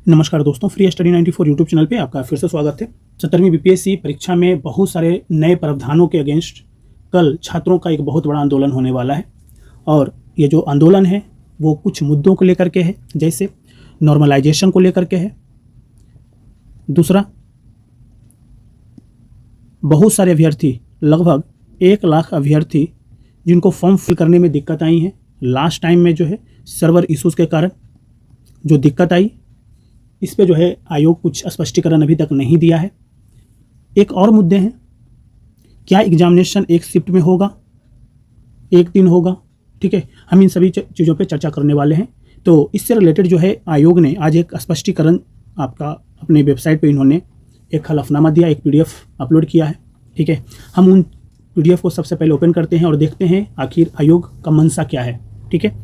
नमस्कार दोस्तों, free study 94 YouTube channel पे आपका फिर से स्वागत है। 17वीं बीपीएससी परीक्षा में बहुत सारे नए प्रावधानों के अगेंस्ट कल छात्रों का एक बहुत बड़ा आंदोलन होने वाला है और ये जो आंदोलन है वो कुछ मुद्दों को लेकर के है, जैसे नॉर्मलाइजेशन को लेकर के है। दूसरा, बहुत सारे अभ्यर्थी, लगभग 1 लाख अभ्यर्थी जिनको फॉर्म फिल करने में दिक्कत आई है, लास्ट टाइम में जो है सर्वर इश्यूज़ के कारण जो दिक्कत आई, इस पे जो है आयोग कुछ स्पष्टीकरण अभी तक नहीं दिया है। एक और मुद्दे हैं, क्या एग्जामिनेशन एक शिफ्ट में होगा, एक दिन होगा? ठीक है, हम इन सभी चीज़ों पे चर्चा करने वाले हैं। तो इससे रिलेटेड जो है आयोग ने आज एक स्पष्टीकरण आपका अपने वेबसाइट पे इन्होंने एक हलफनामा दिया, एक PDF अपलोड किया है। ठीक है, हम उन PDF को सबसे पहले ओपन करते हैं और देखते हैं आखिर आयोग का मंशा क्या है। ठीक है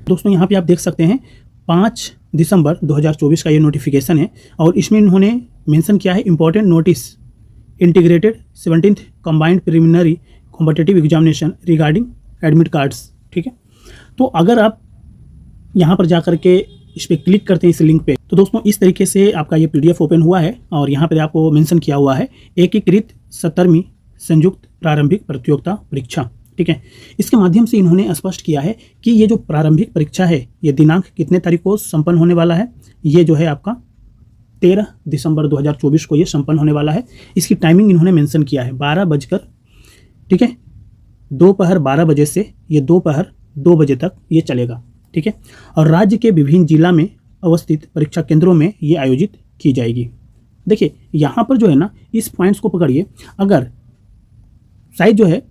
दोस्तों, यहाँ पे आप देख सकते हैं 5 दिसंबर 2024 का ये नोटिफिकेशन है और इसमें इन्होंने मेंशन किया है important notice integrated 17th combined preliminary competitive examination regarding admit cards. ठीक है, तो अगर आप यहाँ पर जा कर के इस पर क्लिक करते हैं इस लिंक पे, तो दोस्तों इस तरीके से आपका ये PDF ओपन हुआ है और यहाँ पर आपको मेंशन किया हुआ है एकीकृत 17वीं संयुक्त प्रारंभिक प्रतियोगिता परीक्षा। ठीक है, इसके माध्यम से इन्होंने स्पष्ट किया है कि ये जो प्रारंभिक परीक्षा है ये दिनांक कितने तारीख को संपन्न होने वाला है। ये जो है आपका 13 दिसंबर 2024 को ये संपन्न होने वाला है। इसकी टाइमिंग इन्होंने मेंशन किया है 12 बजकर, ठीक है, दोपहर 12 बजे से ये दोपहर 2 बजे तक ये चलेगा। ठीक है, और राज्य के विभिन्न जिला में अवस्थित परीक्षा केंद्रों में ये आयोजित की जाएगी। देखिए यहाँ पर जो है ना, इस पॉइंट्स को पकड़िए। अगर शायद जो है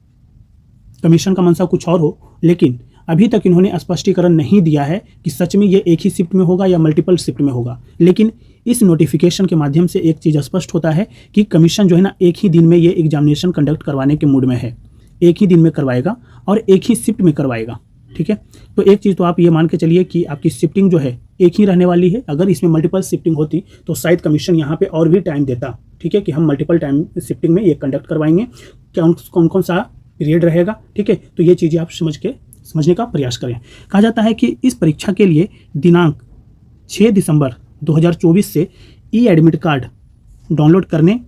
कमीशन का मंशा कुछ और हो, लेकिन अभी तक इन्होंने स्पष्टीकरण नहीं दिया है कि सच में ये एक ही शिफ्ट में होगा या मल्टीपल शिफ्ट में होगा। लेकिन इस नोटिफिकेशन के माध्यम से एक चीज़ स्पष्ट होता है कि कमीशन जो है ना, एक ही दिन में ये एग्जामिनेशन कंडक्ट करवाने के मूड में है, एक ही दिन में करवाएगा और एक ही शिफ्ट में करवाएगा। ठीक है, तो एक चीज़ तो आप ये मान के चलिए कि आपकी शिफ्टिंग जो है एक ही रहने वाली है। अगर इसमें मल्टीपल शिफ्टिंग होती तो शायद कमीशन यहाँ पे और भी टाइम देता। ठीक है, कि हम मल्टीपल टाइम शिफ्टिंग में ये कंडक्ट करवाएंगे, क्या कौन कौन सा पीरियड रहेगा। ठीक है, तो ये चीज़ें आप समझने का प्रयास करें। कहा जाता है कि इस परीक्षा के लिए दिनांक 6 दिसंबर 2024 से एडमिट कार्ड डाउनलोड करने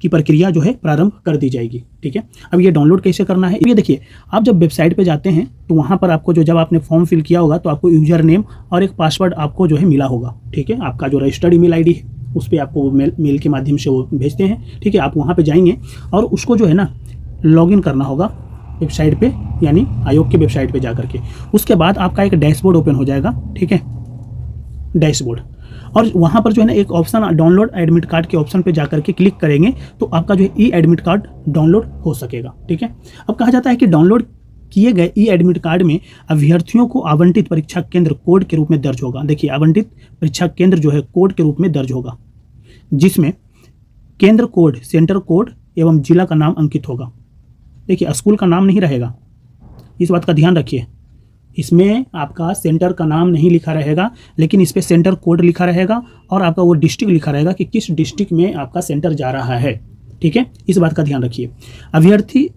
की प्रक्रिया जो है प्रारंभ कर दी जाएगी। ठीक है, अब ये डाउनलोड कैसे करना है, ये देखिए, आप जब वेबसाइट पे जाते हैं तो वहाँ पर आपको जब आपने फॉर्म फिल किया होगा तो आपको यूजर नेम और एक पासवर्ड आपको जो है मिला होगा। ठीक है, आपका जो रजिस्टर्ड ईमेल ID है उस पर आपको मेल के माध्यम से वो भेजते हैं। ठीक है, आप वहाँ पर जाएंगे और उसको जो है ना लॉगिन करना होगा वेबसाइट पे, यानी आयोग के वेबसाइट पे जा करके। उसके बाद आपका एक डैशबोर्ड ओपन हो जाएगा। ठीक है, डैशबोर्ड, और वहाँ पर जो है ना एक ऑप्शन डाउनलोड एडमिट कार्ड के ऑप्शन पे जा करके क्लिक करेंगे तो आपका जो है एडमिट कार्ड डाउनलोड हो सकेगा। ठीक है, अब कहा जाता है कि डाउनलोड किए गए एडमिट कार्ड में अभ्यर्थियों को आवंटित परीक्षा केंद्र कोड के रूप में दर्ज होगा। देखिए, आवंटित परीक्षा केंद्र जो है कोड के रूप में दर्ज होगा, जिसमें केंद्र कोड, सेंटर कोड एवं जिला का नाम अंकित होगा। देखिए, स्कूल का नाम नहीं रहेगा, इस बात का ध्यान रखिए। इसमें आपका सेंटर का नाम नहीं लिखा रहेगा, लेकिन इस पे सेंटर कोड लिखा रहेगा और आपका वो डिस्ट्रिक्ट लिखा रहेगा कि किस डिस्ट्रिक्ट में आपका सेंटर जा रहा है। ठीक है, इस बात का ध्यान रखिए। अभ्यर्थी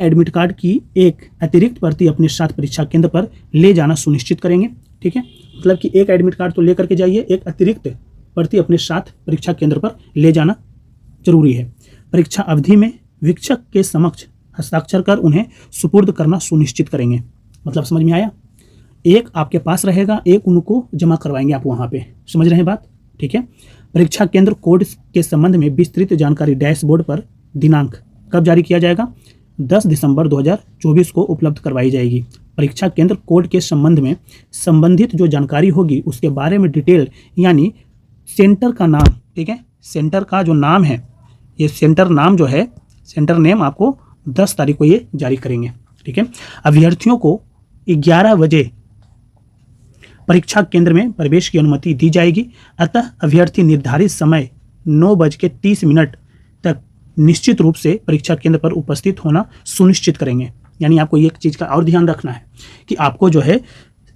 एडमिट कार्ड की एक अतिरिक्त प्रति अपने साथ परीक्षा केंद्र पर ले जाना सुनिश्चित करेंगे। ठीक है, मतलब कि एक एडमिट कार्ड तो ले करके जाइए, एक अतिरिक्त प्रति अपने साथ परीक्षा केंद्र पर ले जाना जरूरी है। परीक्षा अवधि में वीक्षक के समक्ष हस्ताक्षर कर उन्हें सुपुर्द करना सुनिश्चित करेंगे। मतलब समझ में आया, एक आपके पास रहेगा, एक उनको जमा करवाएंगे आप वहाँ पे। समझ रहे हैं बात? ठीक है, परीक्षा केंद्र कोड के संबंध में विस्तृत जानकारी डैशबोर्ड पर दिनांक कब जारी किया जाएगा? 10 दिसंबर 2024 को उपलब्ध करवाई जाएगी। परीक्षा केंद्र कोड के संबंध में संबंधित जो जानकारी होगी उसके बारे में डिटेल, यानी सेंटर का नाम, ठीक है, सेंटर का जो नाम है, ये सेंटर नाम जो है, सेंटर नेम आपको 10 तारीख को ये जारी करेंगे। ठीक है, अभ्यर्थियों को 11 बजे परीक्षा केंद्र में प्रवेश की अनुमति दी जाएगी। अतः अभ्यर्थी निर्धारित समय 9:30 तक निश्चित रूप से परीक्षा केंद्र पर उपस्थित होना सुनिश्चित करेंगे। यानी आपको एक चीज़ का और ध्यान रखना है कि आपको जो है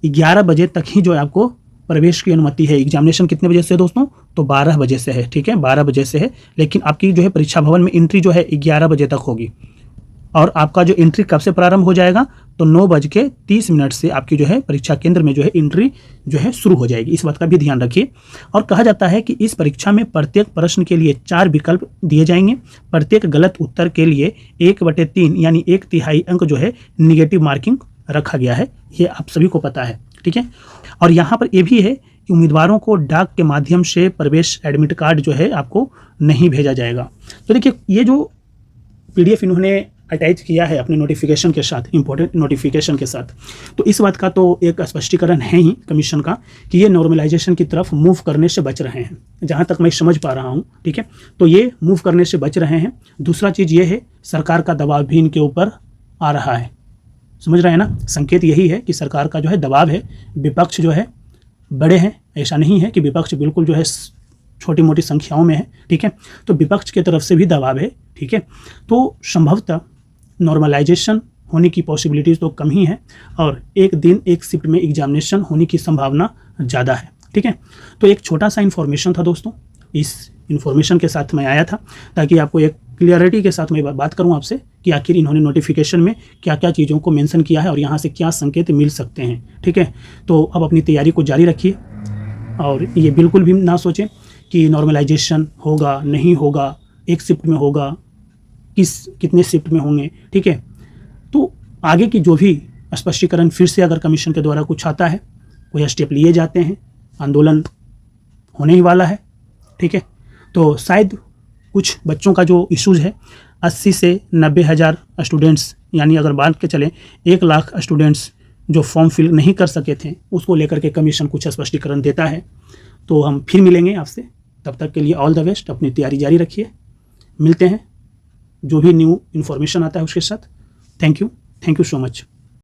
11 बजे तक ही जो है आपको प्रवेश की अनुमति है। एग्जामिनेशन कितने बजे से है दोस्तों? तो 12 बजे से है। ठीक है, 12 बजे से है, लेकिन आपकी जो है परीक्षा भवन में एंट्री जो है 11 बजे तक होगी। और आपका जो एंट्री कब से प्रारंभ हो जाएगा? तो 9:30 से आपकी जो है परीक्षा केंद्र में जो है एंट्री जो है शुरू हो जाएगी। इस बात का भी ध्यान रखिए। और कहा जाता है कि इस परीक्षा में प्रत्येक प्रश्न के लिए 4 विकल्प दिए जाएंगे। प्रत्येक गलत उत्तर के लिए 1/3 यानी 1/3 अंक जो है निगेटिव मार्किंग रखा गया है। ये आप सभी को पता है, ठीक है। और यहाँ पर ये भी है कि उम्मीदवारों को डाक के माध्यम से प्रवेश एडमिट कार्ड जो है आपको नहीं भेजा जाएगा। तो देखिए, ये जो PDF इन्होंने अटैच किया है अपने नोटिफिकेशन के साथ, इंपॉर्टेंट नोटिफिकेशन के साथ, तो इस बात का तो एक स्पष्टीकरण है ही कमीशन का कि ये नॉर्मलाइजेशन की तरफ मूव करने से बच रहे हैं, जहाँ तक मैं समझ पा रहा हूँ, ठीक है। तो ये मूव करने से बच रहे हैं। दूसरा चीज़ ये है, सरकार का दबाव भी इनके ऊपर आ रहा है, समझ रहे हैं ना। संकेत यही है कि सरकार का जो है दबाव है, विपक्ष जो है बड़े हैं, ऐसा नहीं है कि विपक्ष बिल्कुल जो है छोटी मोटी संख्याओं में है, ठीक है। तो विपक्ष की तरफ से भी दबाव है, ठीक है। तो संभवतः नॉर्मलाइजेशन होने की पॉसिबिलिटीज़ तो कम ही है और एक दिन एक शिफ्ट में एग्जामिनेशन होने की संभावना ज़्यादा है, ठीक है। तो एक छोटा सा इन्फॉर्मेशन था दोस्तों, इस इन्फॉर्मेशन के साथ मैं आया था ताकि आपको एक क्लियरिटी के साथ मैं बात करूं आपसे कि आखिर इन्होंने नोटिफिकेशन में क्या क्या चीज़ों को मेंशन किया है और यहाँ से क्या संकेत मिल सकते हैं, ठीक है। तो अब अपनी तैयारी को जारी रखिए और ये बिल्कुल भी ना सोचें कि नॉर्मलाइजेशन होगा नहीं होगा, एक शिफ्ट में होगा, कितने शिफ्ट में होंगे, ठीक है। तो आगे की जो भी स्पष्टीकरण फिर से अगर कमीशन के द्वारा कुछ आता है, कोई स्टेप लिए जाते हैं, आंदोलन होने ही वाला है, ठीक है। तो शायद कुछ बच्चों का जो इश्यूज़ है, 80 से 90 हज़ार स्टूडेंट्स, यानी अगर बात के चले 1 लाख स्टूडेंट्स जो फॉर्म फिल नहीं कर सके थे, उसको लेकर के कमीशन कुछ स्पष्टीकरण देता है। तो हम फिर मिलेंगे आपसे, तब तक के लिए ऑल द बेस्ट, अपनी तैयारी जारी रखिए। मिलते हैं जो भी न्यू इन्फॉर्मेशन आता है उसके साथ। Thank you so much.